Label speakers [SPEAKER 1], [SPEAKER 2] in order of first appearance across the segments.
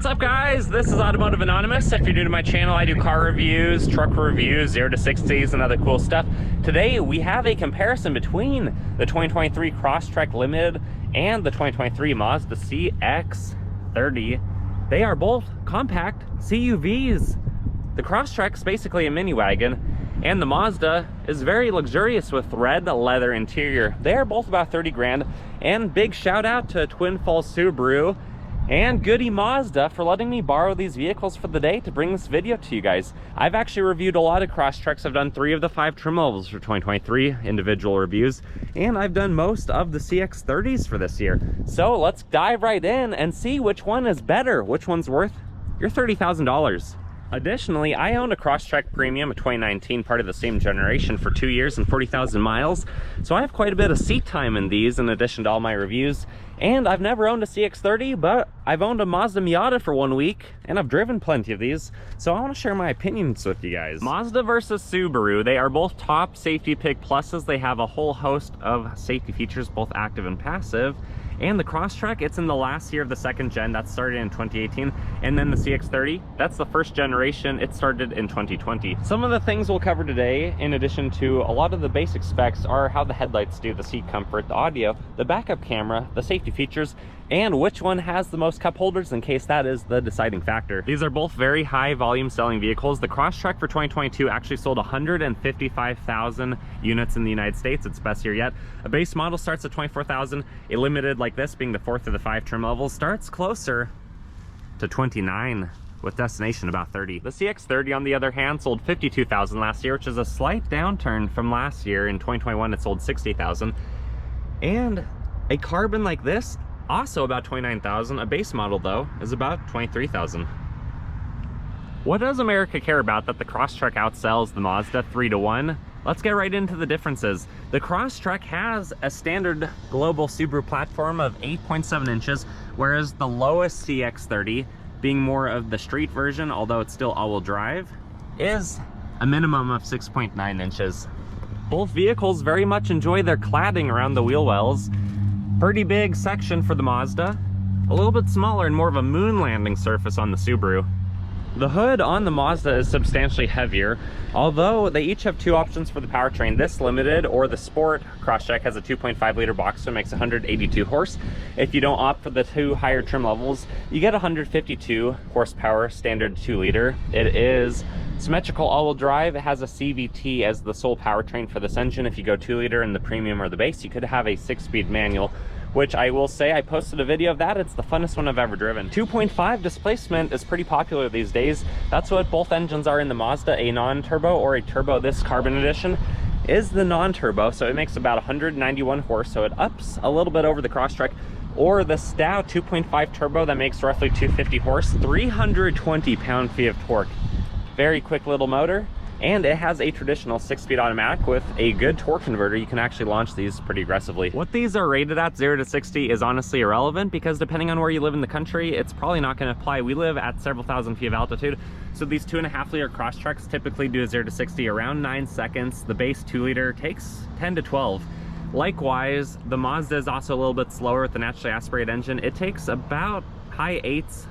[SPEAKER 1] What's up, guys? This is Automotive Anonymous. If you're new to my channel, I do car reviews, truck reviews, 0 to 60s, and other cool stuff. Today, we have a comparison between the 2023 Crosstrek Limited and the 2023 Mazda CX-30. They are both compact CUVs. The Crosstrek's basically a mini wagon, and the Mazda is very luxurious with red leather interior. They are both about 30 grand, and big shout out to Twin Falls Subaru and Goody Mazda for letting me borrow these vehicles for the day to bring this video to you guys. I've actually reviewed a lot of Crosstreks. I've done 3 of the 5 trim levels for 2023 individual reviews, and I've done most of the CX-30s for this year. So let's dive right in and see which one is better, which one's worth your $30,000. Additionally, I owned a Crosstrek Premium, a 2019, part of the same generation, for 2 years and 40,000 miles. So I have quite a bit of seat time in these in addition to all my reviews. And I've never owned a CX-30, but I've owned a Mazda Miata for 1 week, and I've driven plenty of these. So I want to share my opinions with you guys. Mazda versus Subaru, they are both top safety pick pluses. They have a whole host of safety features, both active and passive. And the Crosstrek, it's in the last year of the 2nd gen. That started in 2018. And then the CX-30, that's the 1st generation. It started in 2020. Some of the things we'll cover today, in addition to a lot of the basic specs, are how the headlights do, the seat comfort, the audio, the backup camera, the safety features, and which one has the most cup holders, in case that is the deciding factor. These are both very high volume selling vehicles. The Crosstrek for 2022 actually sold 155,000 units in the United States. It's best year yet. A base model starts at 24,000. A limited like this, being the 4th of the 5 trim levels, starts closer to 29, with destination about 30. The CX-30, on the other hand, sold 52,000 last year, which is a slight downturn from last year. In 2021, it sold 60,000. And a carbon like this, also about 29,000. A base model, though, is about 23,000. What does America care about that the Crosstrek outsells the Mazda 3 to 1? Let's get right into the differences. The Crosstrek has a standard global Subaru platform of 8.7 inches, whereas the lowest CX-30, being more of the street version, although it's still all-wheel drive, is a minimum of 6.9 inches. Both vehicles very much enjoy their cladding around the wheel wells. Pretty big section for the Mazda, a little bit smaller and more of a moon landing surface on the Subaru. The hood on the Mazda is substantially heavier, although they each have 2 options for the powertrain. This Limited or the Sport Crosstrek has a 2.5 liter Boxer, makes 182 horse. If you don't opt for the 2 higher trim levels, you get 152 horsepower standard 2 liter. It is symmetrical all-wheel drive. It has a CVT as the sole powertrain for this engine. If you go 2 liter in the premium or the base, you could have a 6-speed manual, which I will say, I posted a video of that. It's the funnest one I've ever driven. 2.5 displacement is pretty popular these days. That's what both engines are in the Mazda, a non-turbo or a turbo. This Carbon Edition is the non-turbo, so it makes about 191 horse, so it ups a little bit over the Crosstrek. Or the Stout 2.5 turbo that makes roughly 250 horse, 320 pound-feet of torque. Very quick little motor. And it has a traditional 6-speed automatic with a good torque converter. You can actually launch these pretty aggressively. What these are rated at, 0 to 60, is honestly irrelevant, because depending on where you live in the country, it's probably not going to apply. We live at several thousand feet of altitude, so these 2.5 liter Crosstreks typically do a 0 to 60 around 9 seconds. The base 2 liter takes 10 to 12. Likewise, the Mazda is also a little bit slower with the naturally aspirated engine. It takes about high 8s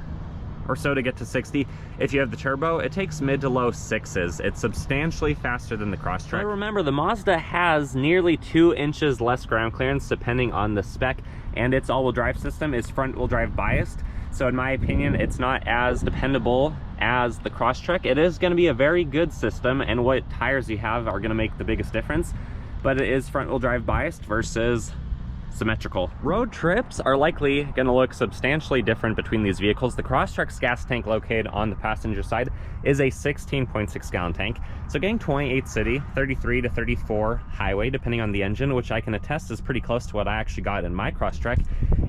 [SPEAKER 1] or so to get to 60. If you have the turbo, it takes mid to low 6s. It's substantially faster than the Crosstrek. But remember, the Mazda has nearly 2 inches less ground clearance depending on the spec, and its all-wheel drive system is front-wheel drive biased. So in my opinion, it's not as dependable as the Crosstrek. It is going to be a very good system, and what tires you have are going to make the biggest difference, but it is front-wheel drive biased versus symmetrical. Road trips are likely going to look substantially different between these vehicles. The Crosstrek's gas tank located on the passenger side is a 16.6 gallon tank, so getting 28 city, 33 to 34 highway depending on the engine, which I can attest is pretty close to what I actually got in my Crosstrek,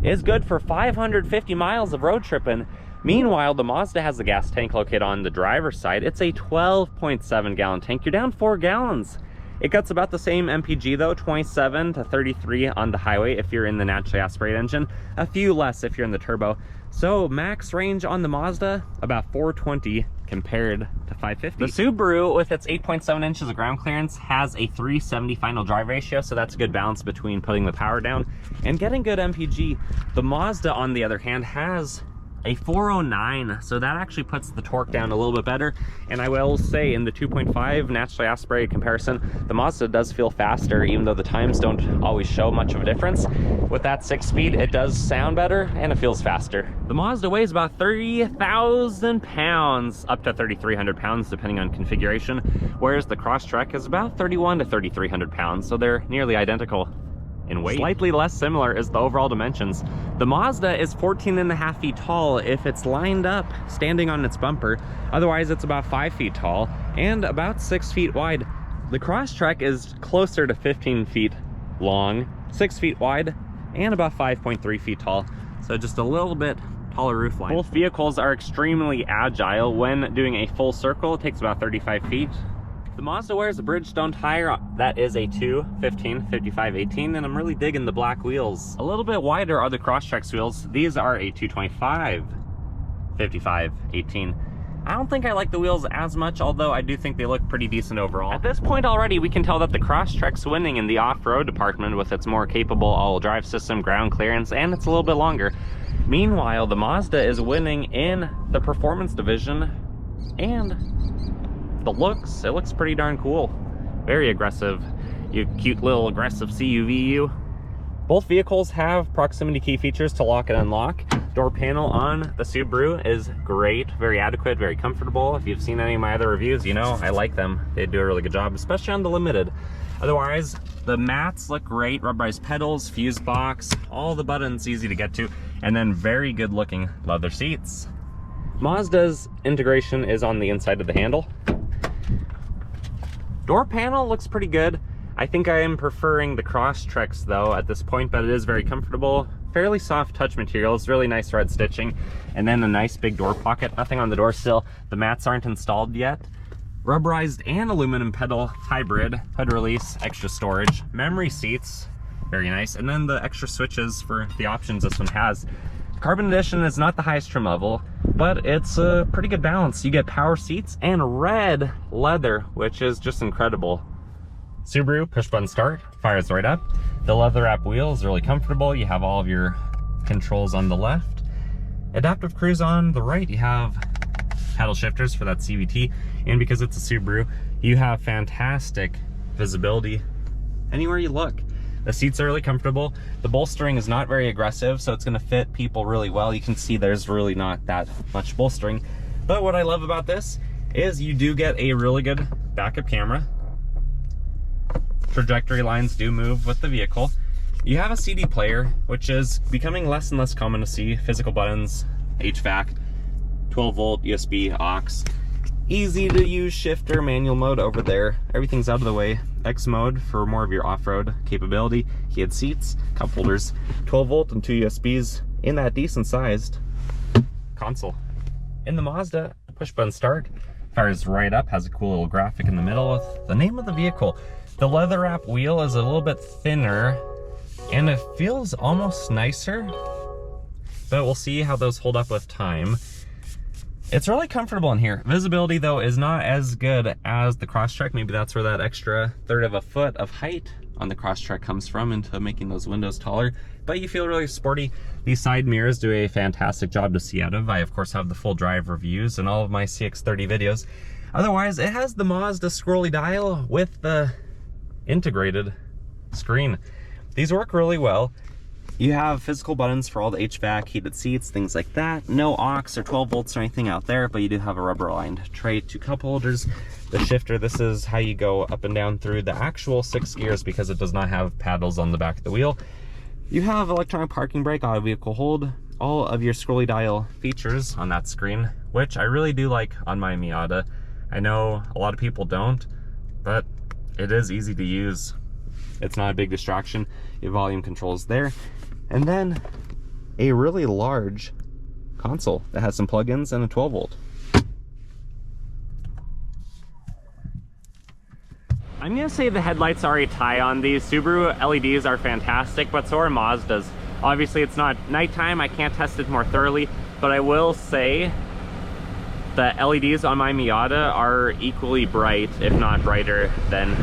[SPEAKER 1] is good for 550 miles of road tripping. Meanwhile, the Mazda has a gas tank located on the driver's side. It's a 12.7 gallon tank. You're down 4 gallons. It gets about the same MPG though, 27 to 33 on the highway if you're in the naturally aspirated engine, a few less if you're in the turbo. So max range on the Mazda, about 420 compared to 550. The Subaru, with its 8.7 inches of ground clearance, has a 370 final drive ratio, so that's a good balance between putting the power down and getting good MPG. The Mazda, on the other hand, has a 409, so that actually puts the torque down a little bit better. And I will say, in the 2.5 naturally aspirated comparison, the Mazda does feel faster, even though the times don't always show much of a difference. With that 6-speed, it does sound better and it feels faster. The Mazda weighs about 30,000 pounds, up to 3,300 pounds depending on configuration, whereas the Crosstrek is about 31 to 3,300 pounds, so they're nearly identical in weight. Slightly less similar is the overall dimensions. The Mazda is 14.5 feet tall if it's lined up standing on its bumper. Otherwise, it's about 5 feet tall and about 6 feet wide. The Crosstrek is closer to 15 feet long, 6 feet wide, and about 5.3 feet tall. So just a little bit taller roof line. Both vehicles are extremely agile. When doing a full circle, it takes about 35 feet. The Mazda wears a Bridgestone tire that is a 215 55 18, and I'm really digging the black wheels. A little bit wider are the Crosstrek's wheels. These are a 225 55 18. I don't think I like the wheels as much, although I do think they look pretty decent overall. At this point already, we can tell that the Crosstrek's winning in the off-road department with its more capable all-wheel drive system, ground clearance, and it's a little bit longer. Meanwhile, the Mazda is winning in the performance division, and the looks, it looks pretty darn cool. Very aggressive. You cute little aggressive CUVU. Both vehicles have proximity key features to lock and unlock. Door panel on the Subaru is great, very adequate, very comfortable. If you've seen any of my other reviews, you know I like them. They do a really good job, especially on the Limited. Otherwise, the mats look great. Rubberized pedals, fuse box, all the buttons easy to get to, and then very good looking leather seats. Mazda's integration is on the inside of the handle. Door panel looks pretty good. I think I am preferring the Crosstrek's though at this point, but it is very comfortable. Fairly soft touch materials, really nice red stitching, and then a nice big door pocket. Nothing on the door sill. The mats aren't installed yet. Rubberized and aluminum pedal hybrid, hood release, extra storage, memory seats, very nice, and then the extra switches for the options this one has. Carbon Edition is not the highest trim level, but it's a pretty good balance. You get power seats and red leather, which is just incredible. Subaru push button start, fires right up. The leather wrap wheel is really comfortable. You have all of your controls on the left. Adaptive cruise on the right. You have paddle shifters for that CVT, and because it's a Subaru, you have fantastic visibility anywhere you look. The seats are really comfortable. The bolstering is not very aggressive, so it's gonna fit people really well. You can see there's really not that much bolstering. But what I love about this is you do get a really good backup camera. Trajectory lines do move with the vehicle. You have a CD player, which is becoming less and less common to see. Physical buttons, HVAC, 12-volt USB aux. Easy to use shifter, manual mode over there. Everything's out of the way. X mode for more of your off-road capability. Heated seats, cup holders, 12-volt and 2 USBs in that decent sized console. In the Mazda, push button start, fires right up, has a cool little graphic in the middle with the name of the vehicle. The leather wrap wheel is a little bit thinner and it feels almost nicer, but we'll see how those hold up with time. It's really comfortable in here. Visibility though is not as good as the Crosstrek. Maybe that's where that extra third of a foot of height on the Crosstrek comes from into making those windows taller, but you feel really sporty. These side mirrors do a fantastic job to see out of. I of course have the full drive reviews and all of my CX-30 videos. Otherwise, it has the Mazda scrolly dial with the integrated screen. These work really well. You have physical buttons for all the HVAC, heated seats, things like that. No aux or 12 volts or anything out there, but you do have a rubber lined tray, 2 cup holders. The shifter, this is how you go up and down through the actual 6 gears because it does not have paddles on the back of the wheel. You have electronic parking brake, auto vehicle hold, all of your scrolly dial features on that screen, which I really do like on my Miata. I know a lot of people don't, but it is easy to use. It's not a big distraction. Your volume controls there. And then a really large console that has some plugins and a 12 volt. I'm gonna say the headlights are a tie on these. Subaru LEDs are fantastic, but so are Mazda's. Obviously it's not nighttime, I can't test it more thoroughly, but I will say the LEDs on my Miata are equally bright, if not brighter than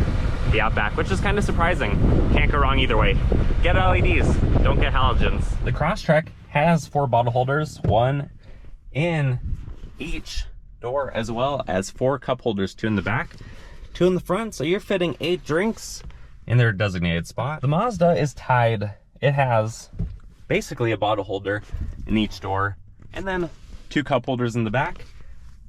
[SPEAKER 1] the Outback, which is kind of surprising. Can't go wrong either way. Get LEDs, don't get halogens. The Crosstrek has 4 bottle holders, 1, in each door, as well as 4 cup holders, 2 in the back, 2 in the front. So you're fitting 8 drinks in their designated spot. The Mazda is tied. It has basically a bottle holder in each door, and then 2 cup holders in the back,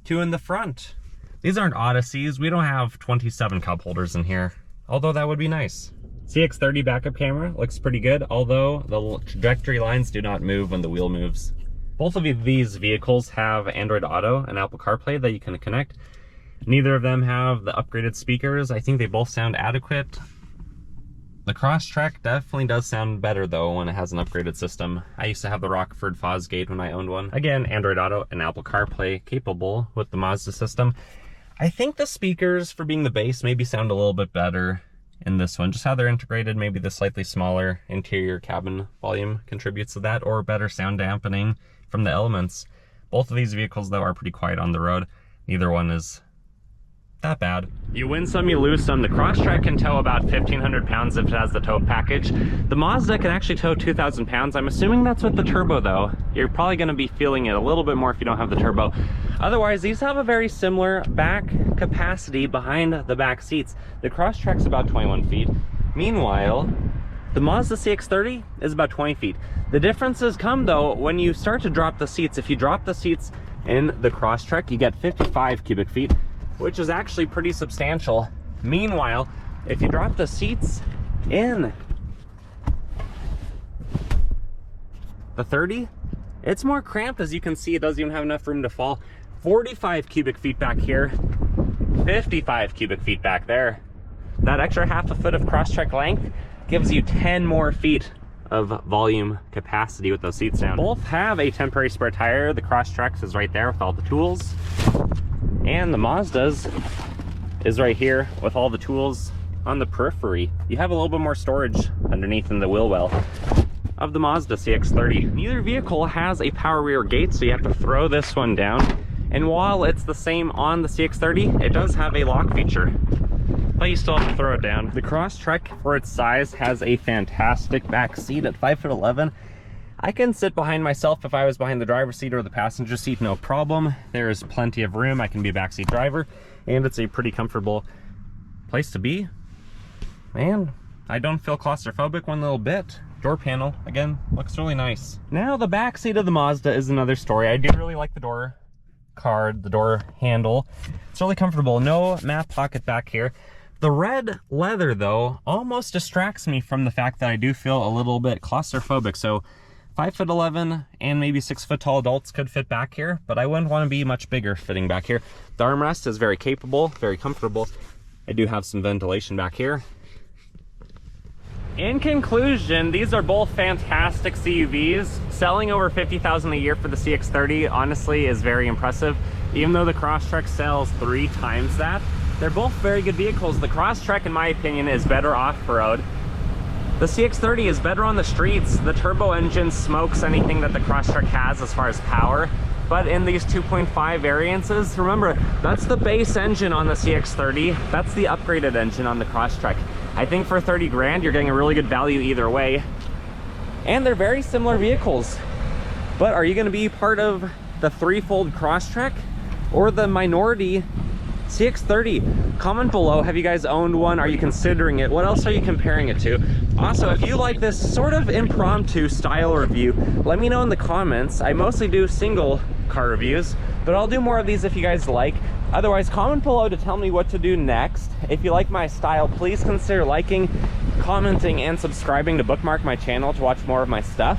[SPEAKER 1] 2 in the front. These aren't Odysseys. We don't have 27 cup holders in here, although that would be nice. CX-30 backup camera looks pretty good, although the trajectory lines do not move when the wheel moves. Both of these vehicles have Android Auto and Apple CarPlay that you can connect. Neither of them have the upgraded speakers. I think they both sound adequate. The Crosstrek definitely does sound better though when it has an upgraded system. I used to have the Rockford Fosgate when I owned one. Again, Android Auto and Apple CarPlay capable with the Mazda system. I think the speakers, for being the base, maybe sound a little bit better in this one. Just how they're integrated, maybe the slightly smaller interior cabin volume contributes to that, or better sound dampening from the elements. Both of these vehicles though are pretty quiet on the road. Neither one is that bad. You win some, you lose some. The Crosstrek can tow about 1,500 pounds if it has the tow package. The Mazda can actually tow 2,000 pounds. I'm assuming that's with the turbo though. You're probably going to be feeling it a little bit more if you don't have the turbo. Otherwise, these have a very similar back capacity behind the back seats. The Crosstrek's about 21 feet. Meanwhile, the Mazda CX-30 is about 20 feet. The differences come though when you start to drop the seats. If you drop the seats in the Crosstrek, you get 55 cubic feet, which is actually pretty substantial. Meanwhile, if you drop the seats in the 30, it's more cramped. As you can see, it doesn't even have enough room to fall. 45 cubic feet back here, 55 cubic feet back there. That extra half a foot of Crosstrek length gives you 10 more feet of volume capacity with those seats down. Both have a temporary spare tire. The Crosstrek's is right there with all the tools, and the Mazda's is right here with all the tools on the periphery. You have a little bit more storage underneath in the wheel well of the Mazda CX-30. Neither vehicle has a power rear gate, so you have to throw this one down. And while it's the same on the CX-30, it does have a lock feature, but you still have to throw it down. The Crosstrek, for its size, has a fantastic back seat at 5'11". I can sit behind myself if I was behind the driver's seat or the passenger seat, no problem. There is plenty of room. I can be a backseat driver, and it's a pretty comfortable place to be. Man, I don't feel claustrophobic one little bit. Door panel, again, looks really nice. Now, the back seat of the Mazda is another story. I do really like the door card, the door handle. It's really comfortable. No map pocket back here. The red leather, though, almost distracts me from the fact that I do feel a little bit claustrophobic. So 5'11" and maybe 6 foot tall adults could fit back here, but I wouldn't want to be much bigger fitting back here. The armrest is very capable, very comfortable. I do have some ventilation back here. In conclusion, these are both fantastic CUVs. Selling over 50,000 a year for the CX-30 honestly is very impressive. Even though the Crosstrek sells 3 times that, they're both very good vehicles. The Crosstrek, in my opinion, is better off-road. The CX-30 is better on the streets. The turbo engine smokes anything that the Crosstrek has as far as power. But in these 2.5 variances, remember, that's the base engine on the CX-30. That's the upgraded engine on the Crosstrek. I think for 30 grand, you're getting a really good value either way. And they're very similar vehicles. But are you gonna be part of the threefold Crosstrek or the minority CX-30? Comment below, have you guys owned one? Are you considering it? What else are you comparing it to? Also, if you like this sort of impromptu style review, let me know in the comments. I mostly do single car reviews, but I'll do more of these if you guys like. Otherwise, comment below to tell me what to do next. If you like my style, please consider liking, commenting, and subscribing to bookmark my channel to watch more of my stuff.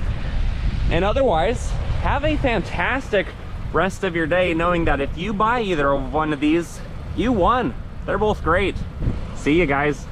[SPEAKER 1] And otherwise, have a fantastic rest of your day, knowing that if you buy either one of these, you won. They're both great. See you guys.